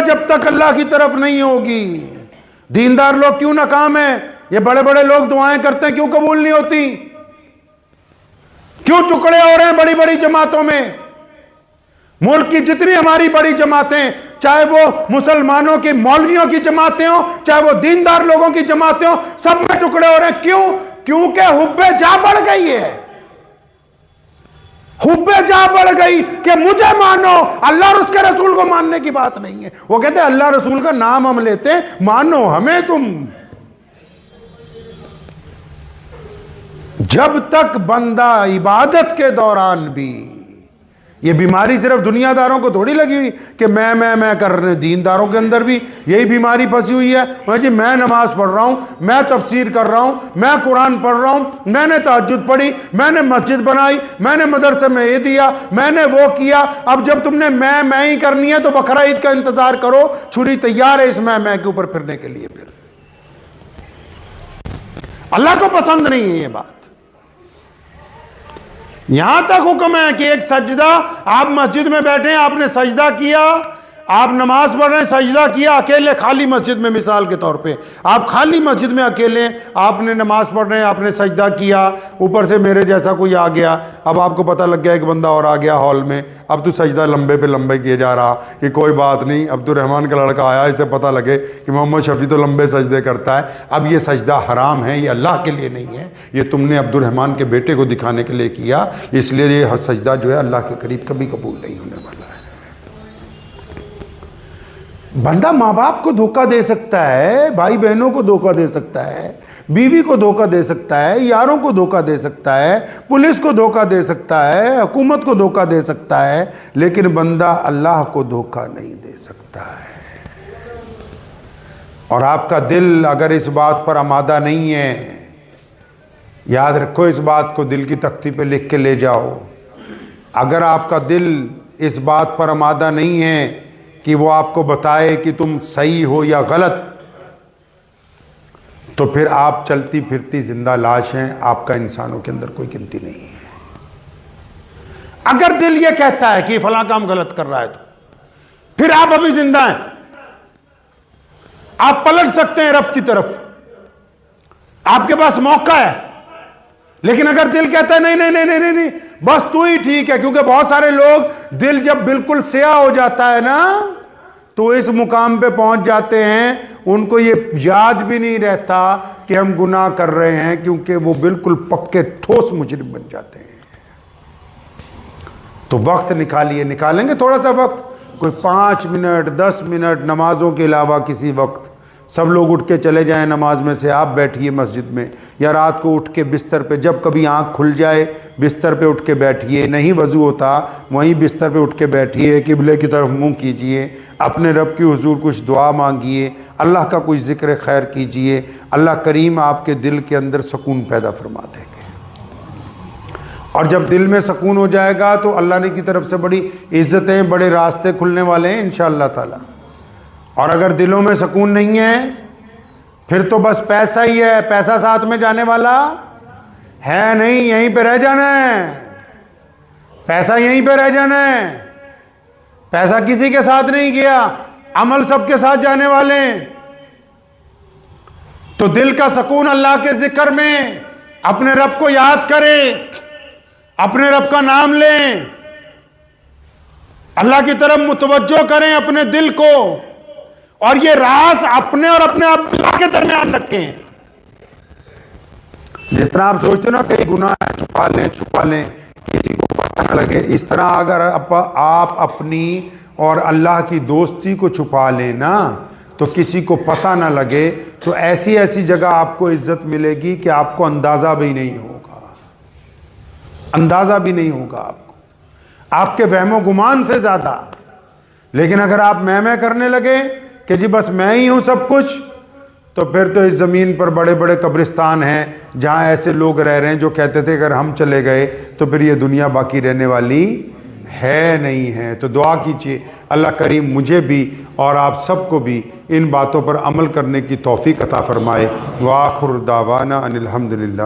जब तक अल्लाह की तरफ नहीं होगी। दीनदार लोग क्यों नाकाम है? ये बड़े बड़े लोग दुआएं करते हैं, क्यों कबूल नहीं होती? क्यों टुकड़े हो रहे हैं बड़ी बड़ी जमातों में? मुल्क की जितनी हमारी बड़ी जमातें, चाहे वो मुसलमानों की मौलवियों की जमातें हो, चाहे वो दीनदार लोगों की जमातें हो, सब में टुकड़े हो रहे हैं। क्यों? क्योंकि हुब्बे जा बढ़ गई है। हुब्बे जा बढ़ गई कि मुझे मानो, अल्लाह और उसके रसूल को मानने की बात नहीं है। वो कहते हैं अल्लाह रसूल का नाम हम लेते हैं, मानो हमें तुम। जब तक बंदा इबादत के दौरान भी, ये बीमारी सिर्फ दुनियादारों को थोड़ी लगी हुई कि मैं कर रहे, दीनदारों के अंदर भी यही बीमारी फंसी हुई है। जी मैं नमाज पढ़ रहा हूं, मैं तफसीर कर रहा हूं, मैं कुरान पढ़ रहा हूं, मैंने तहज्जुद पढ़ी, मैंने मस्जिद बनाई, मैंने मदरसे में ये दिया, मैंने वो किया। अब जब तुमने मैं ही करनी है तो बकरा ईद का इंतजार करो, छुरी तैयार है इस मैं के ऊपर फिरने के लिए। फिर अल्लाह को पसंद नहीं है ये बात। यहां तक हुक्म है कि एक सजदा, आप मस्जिद में बैठे हैं, आपने सजदा किया, आप नमाज पढ़ रहे हैं, सजदा किया अकेले खाली मस्जिद में, मिसाल के तौर पे आप खाली मस्जिद में अकेले, आपने नमाज पढ़ रहे हैं, आपने सजदा किया, ऊपर से मेरे जैसा कोई आ गया, अब आपको पता लग गया एक बंदा और आ गया हॉल में, अब तो सजदा लंबे पे लंबे किए जा रहा कि कोई बात नहीं, अब्दुर्रहमान का लड़का आया, इसे पता लगे कि मोहम्मद शफी तो लंबे सजदे करता है। अब ये सजदा हराम है, ये अल्लाह के लिए नहीं है, ये तुमने अब्दुर्रहमान के बेटे को दिखाने के लिए किया, इसलिए ये सजदा जो है अल्लाह के करीब कभी कबूल नहीं होने वाला है। बंदा माँ बाप को धोखा दे सकता है, भाई बहनों को धोखा दे सकता है, बीवी को धोखा दे सकता है, यारों को धोखा दे सकता है, पुलिस को धोखा दे सकता है, हुकूमत को धोखा दे सकता है, लेकिन बंदा अल्लाह को धोखा नहीं दे सकता है। और आपका दिल अगर इस बात पर आमादा नहीं है, याद रखो, इस बात को दिल की तख्ती पे लिख के ले जाओ। अगर आपका दिल इस बात पर आमादा नहीं है कि वो आपको बताए कि तुम सही हो या गलत, तो फिर आप चलती फिरती जिंदा लाश हैं, आपका इंसानों के अंदर कोई गिनती नहीं है। अगर दिल ये कहता है कि फलां काम गलत कर रहा है, तो फिर आप अभी जिंदा हैं, आप पलट सकते हैं रब की तरफ, आपके पास मौका है। लेकिन अगर दिल कहता है नहीं नहीं नहीं नहीं नहीं, बस तू ही ठीक है, क्योंकि बहुत सारे लोग दिल जब बिल्कुल स्याह हो जाता है ना, तो इस मुकाम पे पहुंच जाते हैं, उनको ये याद भी नहीं रहता कि हम गुनाह कर रहे हैं, क्योंकि वो बिल्कुल पक्के ठोस मुजरिम बन जाते हैं। तो वक्त निकालिए, निकालेंगे थोड़ा सा वक्त, कोई 5 मिनट 10 मिनट, नमाजों के अलावा किसी वक्त सब लोग उठ के चले जाएं नमाज में से, आप बैठिए मस्जिद में, या रात को उठ के बिस्तर पे, जब कभी आंख खुल जाए बिस्तर पे उठ के बैठिए, नहीं वजू होता वहीं बिस्तर पे उठ के बैठिए, किबले की तरफ मुंह कीजिए, अपने रब की हुजूर कुछ दुआ मांगिए, अल्लाह का कोई ज़िक्र खैर कीजिए, अल्लाह करीम आपके दिल के अंदर सुकून पैदा फरमा देंगे। और जब दिल में सुकून हो जाएगा तो अल्लाह ने की तरफ से बड़ी इज़्ज़तें, बड़े रास्ते खुलने वाले हैं इंशाअल्लाह ताला। और अगर दिलों में सुकून नहीं है, फिर तो बस पैसा ही है, पैसा साथ में जाने वाला है नहीं, यहीं पे रह जाना है, पैसा यहीं पे रह जाना है, पैसा किसी के साथ नहीं गया, अमल सबके साथ जाने वाले हैं। तो दिल का सुकून अल्लाह के जिक्र में, अपने रब को याद करें, अपने रब का नाम लें, अल्लाह की तरफ मुतवज्जो करें अपने दिल को, और ये राज अपने और अपने अल्लाह के दरमियान रखें। जिस तरह आप सोचते हो ना कई गुनाह छुपा लें किसी को पता न लगे, इस तरह अगर आप अपनी और अल्लाह की दोस्ती को छुपा लेना तो किसी को पता ना लगे, तो ऐसी ऐसी जगह आपको इज्जत मिलेगी कि आपको अंदाजा भी नहीं होगा, अंदाजा भी नहीं होगा आपको, आपके वहमो गुमान से ज्यादा। लेकिन अगर आप मैं करने लगे कि जी बस मैं ही हूं सब कुछ, तो फिर तो इस ज़मीन पर बड़े बड़े कब्रिस्तान हैं जहां ऐसे लोग रह रहे हैं जो कहते थे अगर हम चले गए तो फिर ये दुनिया बाकी रहने वाली है नहीं है। तो दुआ कीजिए अल्लाह करीम मुझे भी और आप सबको भी इन बातों पर अमल करने की तौफीक अता फरमाए। व आखिर दावाना अनिल हम्दुलिल्लाह।